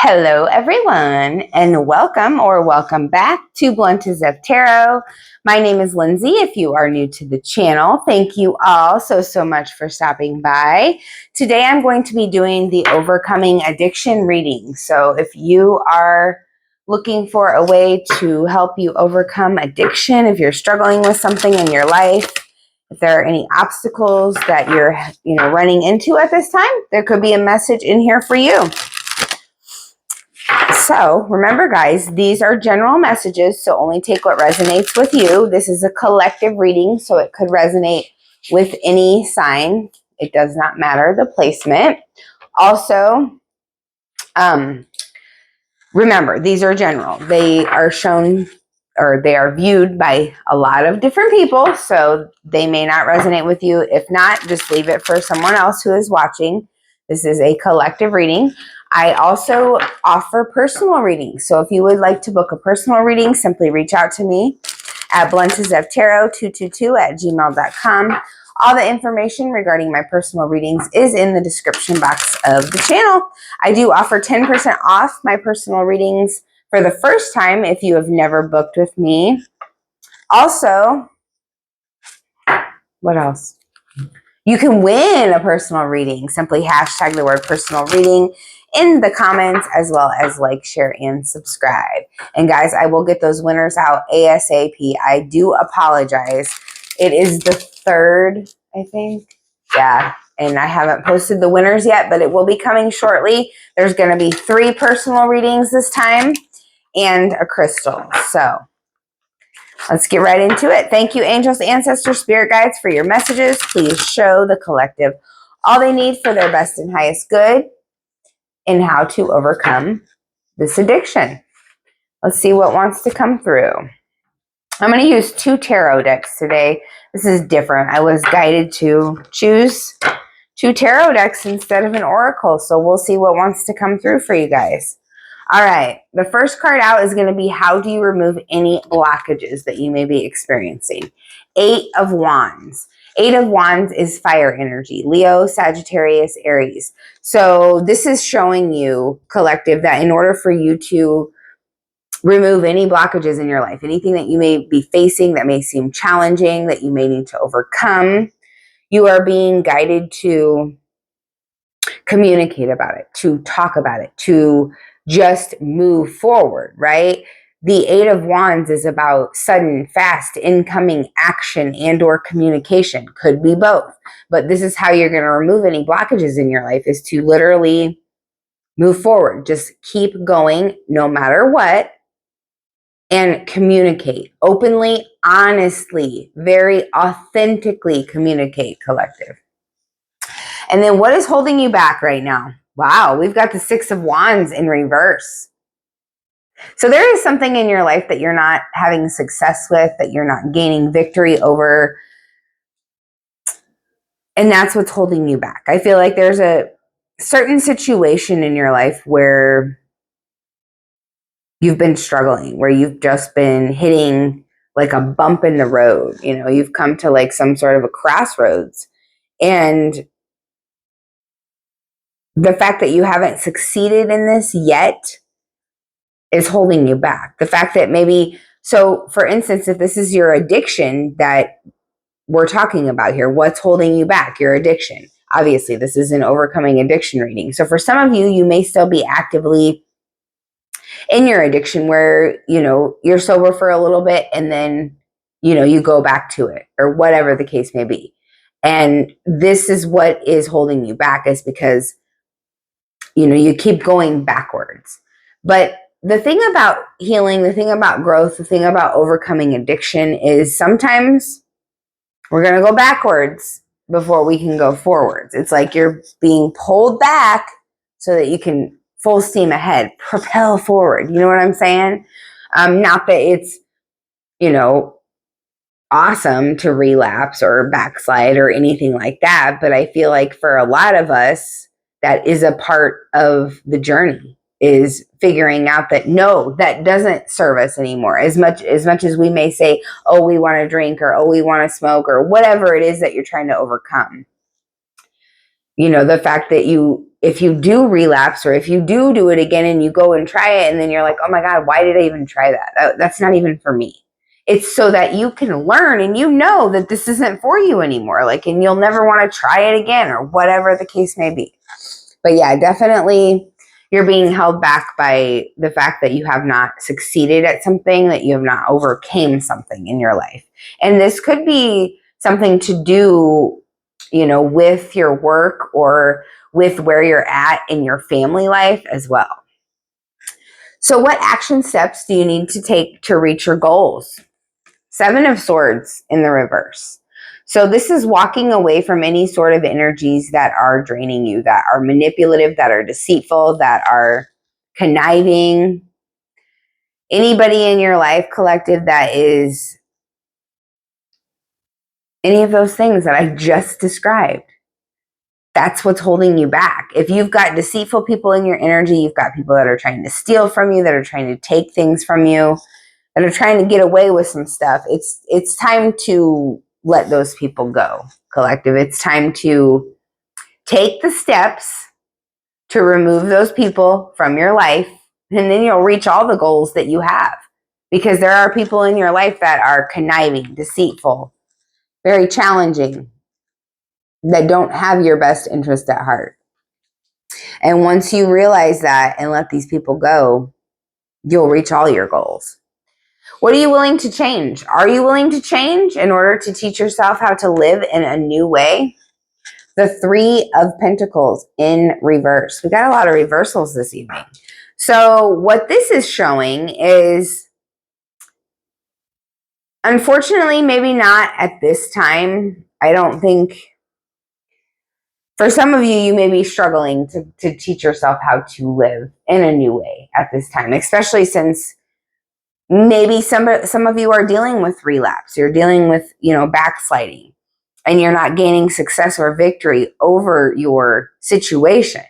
Hello, everyone, and welcome back to Blunt as F Tarot. My name is Lindsay. If you are new to the channel, thank you all so much for stopping by. Today, I'm going to be doing the Overcoming Addiction reading. So if you are looking for a way to help you overcome addiction, if you're struggling with something in your life, if there are any obstacles that you're running into at this time, there could be a message in here for you. So remember, guys, these are general messages, so only take what resonates with you. This is a collective reading, so it could resonate with any sign. It does not matter the placement. Also, remember, these are general. They are shown or they are viewed by a lot of different people, so they may not resonate with you. If not, just leave it for someone else who is watching. This is a collective reading. I also offer personal readings. So if you would like to book a personal reading, simply reach out to me at bluntasftarot222@gmail.com. All the information regarding my personal readings is in the description box of the channel. I do offer 10% off my personal readings for the first time if you have never booked with me. Also, what else? You can win a personal reading. Simply hashtag the word personal reading in the comments, as well as like, share, and subscribe. And guys, I will get those winners out ASAP. I do apologize. It is the 3rd, I think. Yeah, and I haven't posted the winners yet, but it will be coming shortly. There's going to be 3 personal readings this time and a crystal. So let's get right into it. Thank you, angels, ancestors, spirit guides, for your messages. Please show the collective all they need for their best and highest good in how to overcome this addiction. Let's see what wants to come through. I'm going to use 2 tarot decks today. This is different. I was guided to choose 2 tarot decks instead of an oracle, so we'll see what wants to come through for you guys. All right, the first card out is going to be, how do you remove any blockages that you may be experiencing? 8 of Wands. 8 of Wands is fire energy, Leo, Sagittarius, Aries. So this is showing you, collective, that in order for you to remove any blockages in your life, anything that you may be facing that may seem challenging, that you may need to overcome, you are being guided to communicate about it, to talk about it, to just move forward, right? The 8 of Wands is about sudden, fast, incoming action and or communication. Could be both. But this is how you're going to remove any blockages in your life, is to literally move forward. Just keep going no matter what, and communicate openly, honestly, very authentically communicate, collective. And then what is holding you back right now? Wow, we've got the 6 of Wands in reverse. So there is something in your life that you're not having success with, that you're not gaining victory over. And that's what's holding you back. I feel like there's a certain situation in your life where you've been struggling, where you've just been hitting like a bump in the road. You know, you've come to like some sort of a crossroads. And the fact that you haven't succeeded in this yet is holding you back. The fact that maybe, so for instance, if this is your addiction that we're talking about here, what's holding you back? Your addiction. Obviously, this is an overcoming addiction reading. So for some of you, you may still be actively in your addiction where, you know, you're sober for a little bit and then, you know, you go back to it, or whatever the case may be. And this is what is holding you back, is because, you know, you keep going backwards. But the thing about healing, the thing about growth, the thing about overcoming addiction is sometimes we're going to go backwards before we can go forwards. It's like you're being pulled back so that you can full steam ahead, propel forward. You know what I'm saying? Not that it's, you know, awesome to relapse or backslide or anything like that, but I feel like for a lot of us, that is a part of the journey, is figuring out that no, that doesn't serve us anymore. As much as we may say, oh, we want to drink, or oh, we want to smoke, or whatever it is that you're trying to overcome. You know, the fact that if you do relapse, or if you do it again and you go and try it and then you're like, oh my God, why did I even try that? That's not even for me. It's so that you can learn and you know that this isn't for you anymore. Like, and you'll never want to try it again, or whatever the case may be. But yeah, definitely you're being held back by the fact that you have not succeeded at something, that you have not overcame something in your life. And this could be something to do, you know, with your work or with where you're at in your family life as well. So what action steps do you need to take to reach your goals? 7 of Swords in the reverse. So this is walking away from any sort of energies that are draining you, that are manipulative, that are deceitful, that are conniving. Anybody in your life, collective, that is any of those things that I just described. That's what's holding you back. If you've got deceitful people in your energy, you've got people that are trying to steal from you, that are trying to take things from you, that are trying to get away with some stuff. It's time to let those people go, collective. It's time to take the steps to remove those people from your life, and then you'll reach all the goals that you have. Because there are people in your life that are conniving, deceitful, very challenging, that don't have your best interest at heart. And once you realize that and let these people go, you'll reach all your goals. What are you willing to change? Are you willing to change in order to teach yourself how to live in a new way? The 3 of Pentacles in reverse. We got a lot of reversals this evening. So what this is showing is, unfortunately, maybe not at this time. I don't think, for some of you, you may be struggling to teach yourself how to live in a new way at this time, especially since maybe some of you are dealing with relapse. You're dealing with, you know, backsliding, and you're not gaining success or victory over your situation.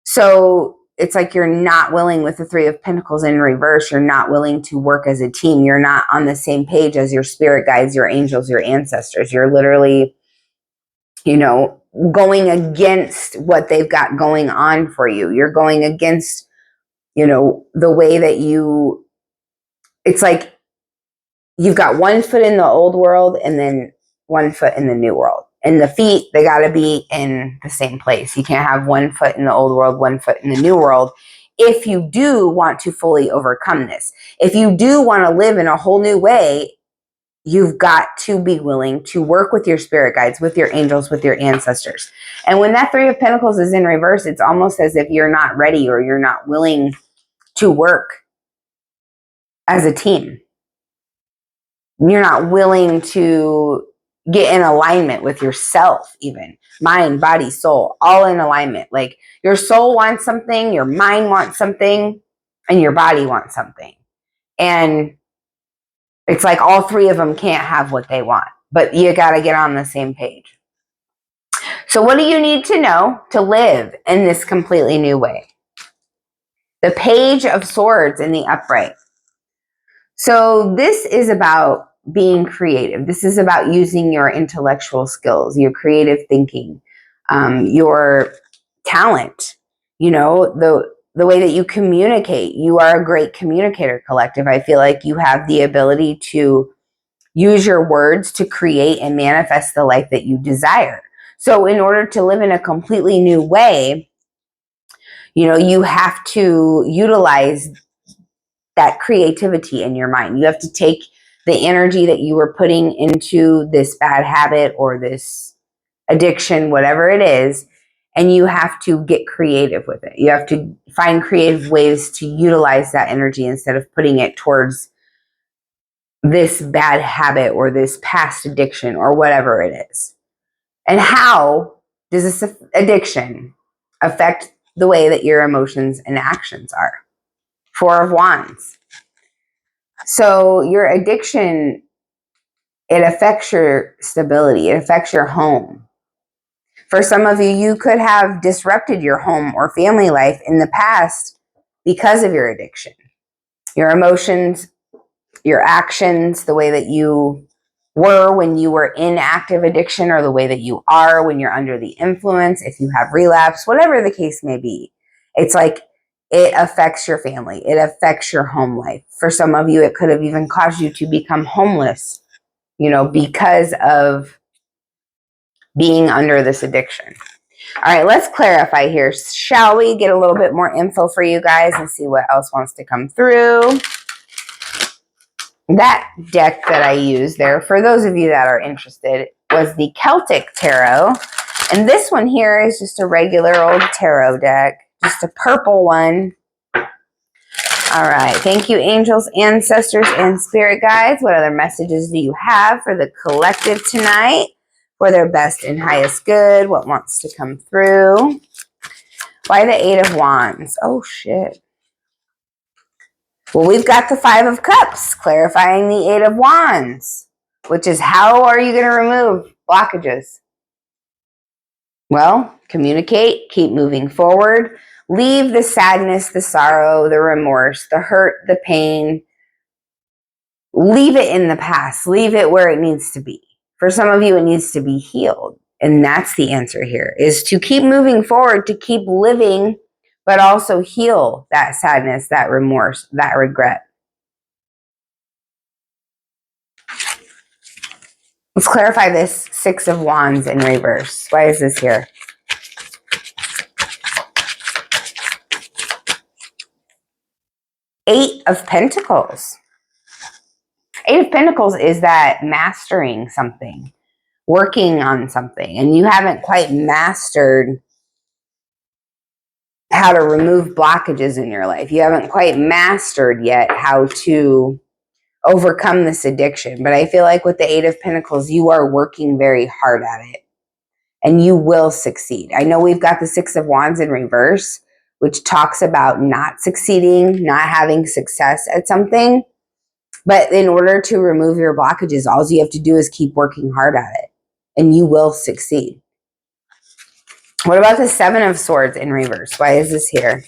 So it's like you're not willing, with the 3 of Pentacles in reverse, you're not willing to work as a team. You're not on the same page as your spirit guides, your angels, your ancestors. You're literally, you know, going against what they've got going on for you. You're going against, you know, the way that you, it's like you've got 1 foot in the old world and then 1 foot in the new world. And the feet, they got to be in the same place. You can't have 1 foot in the old world, 1 foot in the new world. If you do want to fully overcome this, if you do want to live in a whole new way, you've got to be willing to work with your spirit guides, with your angels, with your ancestors. And when that 3 of Pentacles is in reverse, it's almost as if you're not ready, or you're not willing to work as a team. You're not willing to get in alignment with yourself, even mind, body, soul, all in alignment. Like your soul wants something, your mind wants something, and your body wants something. And it's like all 3 of them can't have what they want, but you got to get on the same page. So what do you need to know to live in this completely new way? The Page of Swords in the upright. So this is about being creative. This is about using your intellectual skills, your creative thinking, your talent, you know, the way that you communicate. You are a great communicator, collective. I feel like you have the ability to use your words to create and manifest the life that you desire. So in order to live in a completely new way, you know, you have to utilize that creativity in your mind. You have to take the energy that you were putting into this bad habit or this addiction, whatever it is, and you have to get creative with it. You have to find creative ways to utilize that energy instead of putting it towards this bad habit or this past addiction or whatever it is. And how does this addiction affect the way that your emotions and actions are? 4 of Wands. So your addiction, it affects your stability. It affects your home. For some of you, you could have disrupted your home or family life in the past because of your addiction. Your emotions, your actions, the way that you were when you were in active addiction, or the way that you are when you're under the influence, if you have relapse, whatever the case may be. It's like it affects your family. It affects your home life. For some of you, it could have even caused you to become homeless, because of being under this addiction. All right, let's clarify here. Shall we get a little bit more info for you guys and see what else wants to come through? That deck that I used there, for those of you that are interested, was the Celtic Tarot. And this one here is just a regular old tarot deck, just a purple one. All right, thank you, angels, ancestors, and spirit guides. What other messages do you have for the collective tonight? For their best and highest good, what wants to come through? Why the Eight of Wands? Oh, shit. Well, we've got the Five of Cups, clarifying the Eight of Wands, which is how are you going to remove blockages? Well, communicate, keep moving forward, leave the sadness, the sorrow, the remorse, the hurt, the pain. Leave it in the past. Leave it where it needs to be. For some of you, it needs to be healed. And that's the answer here, is to keep moving forward, to keep living, but also heal that sadness, that remorse, that regret. Let's clarify this Six of Wands in reverse. Why is this here? Eight of Pentacles. Eight of Pentacles is that mastering something, working on something, and you haven't quite mastered how to remove blockages in your life. You haven't quite mastered yet how to overcome this addiction. But I feel like with the Eight of Pentacles, you are working very hard at it, and you will succeed. I know we've got the Six of Wands in reverse, which talks about not succeeding, not having success at something. But in order to remove your blockages, all you have to do is keep working hard at it, and you will succeed. What about the Seven of Swords in reverse? Why is this here?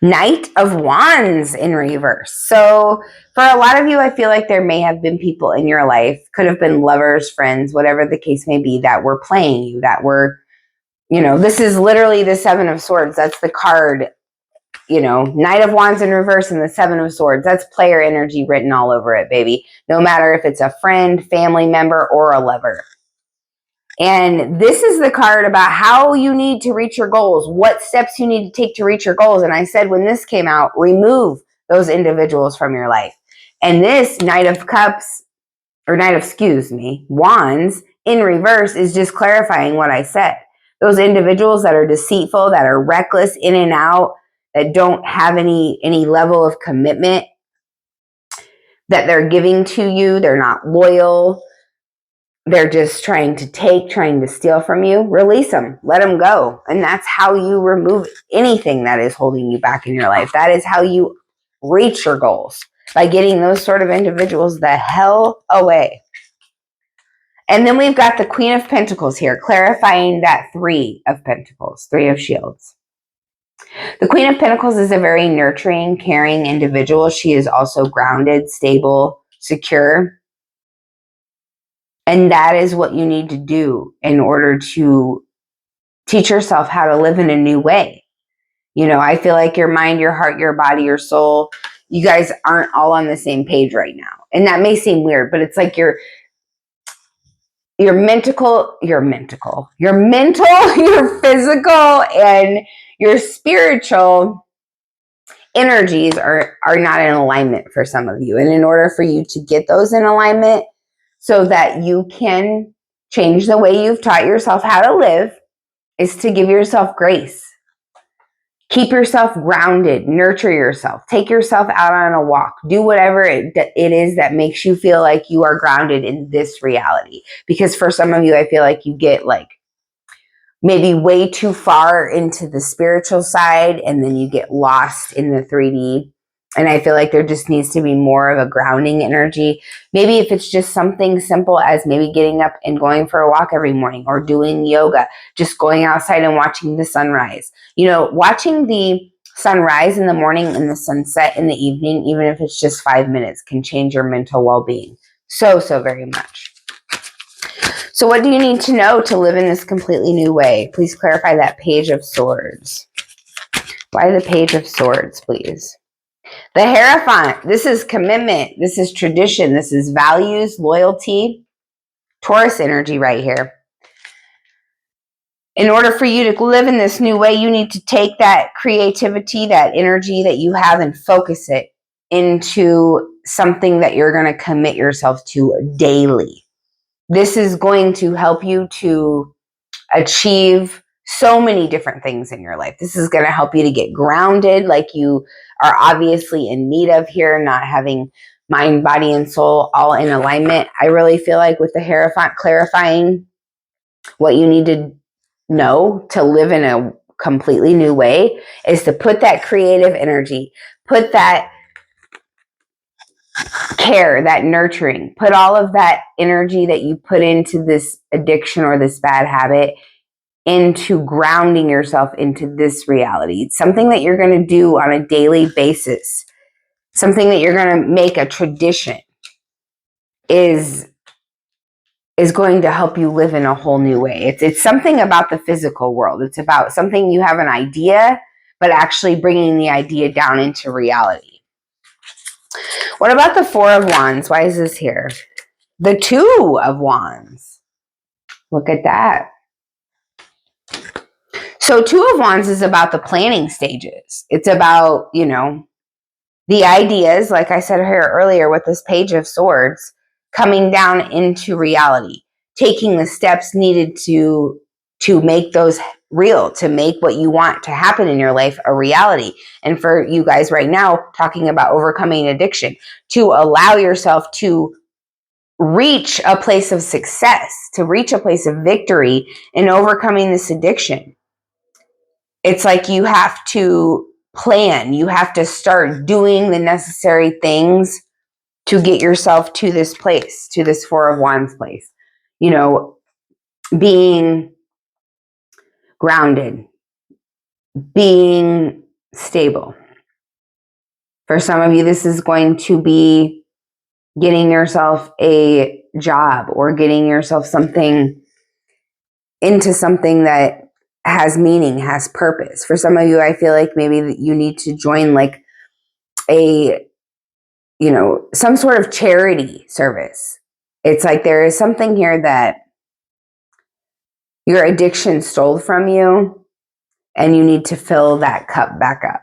Knight of Wands in reverse. So for a lot of you, I feel like there may have been people in your life, could have been lovers, friends, whatever the case may be, that were playing you, that were, this is literally the Seven of Swords. That's the card. Knight of Wands in reverse and the Seven of Swords. That's player energy written all over it, baby. No matter if it's a friend, family member, or a lover. And this is the card about how you need to reach your goals, what steps you need to take to reach your goals. And I said when this came out, remove those individuals from your life. And this Knight of Cups, or Wands in reverse is just clarifying what I said. Those individuals that are deceitful, that are reckless, in and out, that don't have any level of commitment that they're giving to you. They're not loyal. They're just trying to steal from you. Release them. Let them go. And that's how you remove anything that is holding you back in your life. That is how you reach your goals, by getting those sort of individuals the hell away. And then we've got the Queen of Pentacles here, clarifying that Three of Pentacles, Three of Shields. The Queen of Pentacles is a very nurturing, caring individual. She is also grounded, stable, secure. And that is what you need to do in order to teach yourself how to live in a new way. I feel like your mind, your heart, your body, your soul, you guys aren't all on the same page right now. And that may seem weird, but it's like your mental, your physical, and your spiritual energies are not in alignment for some of you. And in order for you to get those in alignment so that you can change the way you've taught yourself how to live, is to give yourself grace. Keep yourself grounded, nurture yourself, take yourself out on a walk, do whatever it is that makes you feel like you are grounded in this reality. Because for some of you, I feel like you get maybe way too far into the spiritual side, and then you get lost in the 3D. And I feel like there just needs to be more of a grounding energy. Maybe if it's just something simple as maybe getting up and going for a walk every morning, or doing yoga, just going outside and watching the sunrise. Watching the sunrise in the morning and the sunset in the evening, even if it's just 5 minutes, can change your mental well-being so very much. So what do you need to know to live in this completely new way? Please clarify that Page of Swords. Why the Page of Swords, please? The Hierophant. This is commitment. This is tradition. This is values, loyalty. Taurus energy right here. In order for you to live in this new way, you need to take that creativity, that energy that you have, and focus it into something that you're going to commit yourself to daily. This is going to help you to achieve so many different things in your life. This is going to help you to get grounded, like you are obviously in need of here, not having mind, body, and soul all in alignment. I really feel like with the Hierophant clarifying what you need to know to live in a completely new way is to put that creative energy, put that care, that nurturing, put all of that energy that you put into this addiction or this bad habit into grounding yourself into this reality. It's something that you're going to do on a daily basis, something that you're going to make a tradition is going to help you live in a whole new way. It's something about the physical world. It's about something you have an idea, but actually bringing the idea down into reality. What about the Four of Wands? Why is this here? The Two of Wands. Look at that. So Two of Wands is about the planning stages. It's about, the ideas, like I said here earlier with this Page of Swords, coming down into reality, taking the steps needed to make those real, to make what you want to happen in your life a reality. And for you guys right now, talking about overcoming addiction, to allow yourself to reach a place of success, to reach a place of victory in overcoming this addiction. It's like you have to plan. You have to start doing the necessary things to get yourself to this place, to this Four of Wands place. Being grounded, being stable. For some of you, this is going to be getting yourself a job or getting yourself into something that has meaning, has purpose. For some of you, I feel like maybe you need to join like some sort of charity service. It's like there is something here that your addiction stole from you and you need to fill that cup back up.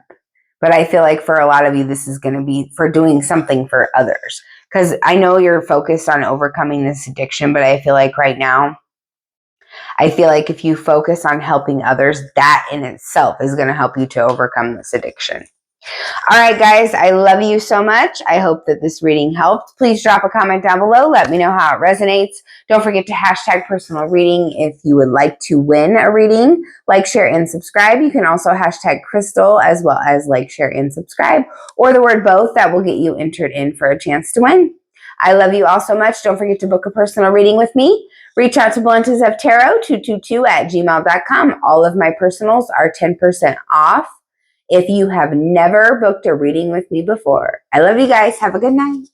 But I feel like for a lot of you, this is going to be for doing something for others. Because I know you're focused on overcoming this addiction, but I feel like right now, if you focus on helping others, that in itself is going to help you to overcome this addiction. All right, guys, I love you so much. I hope that this reading helped. Please drop a comment down below. Let me know how it resonates. Don't forget to hashtag personal reading if you would like to win a reading. Like, share, and subscribe. You can also hashtag Crystal as well as like, share, and subscribe, or the word both. That will get you entered in for a chance to win. I love you all so much. Don't forget to book a personal reading with me. Reach out to bluntsoftarot222@gmail.com. All of my personals are 10% off if you have never booked a reading with me before. I love you guys. Have a good night.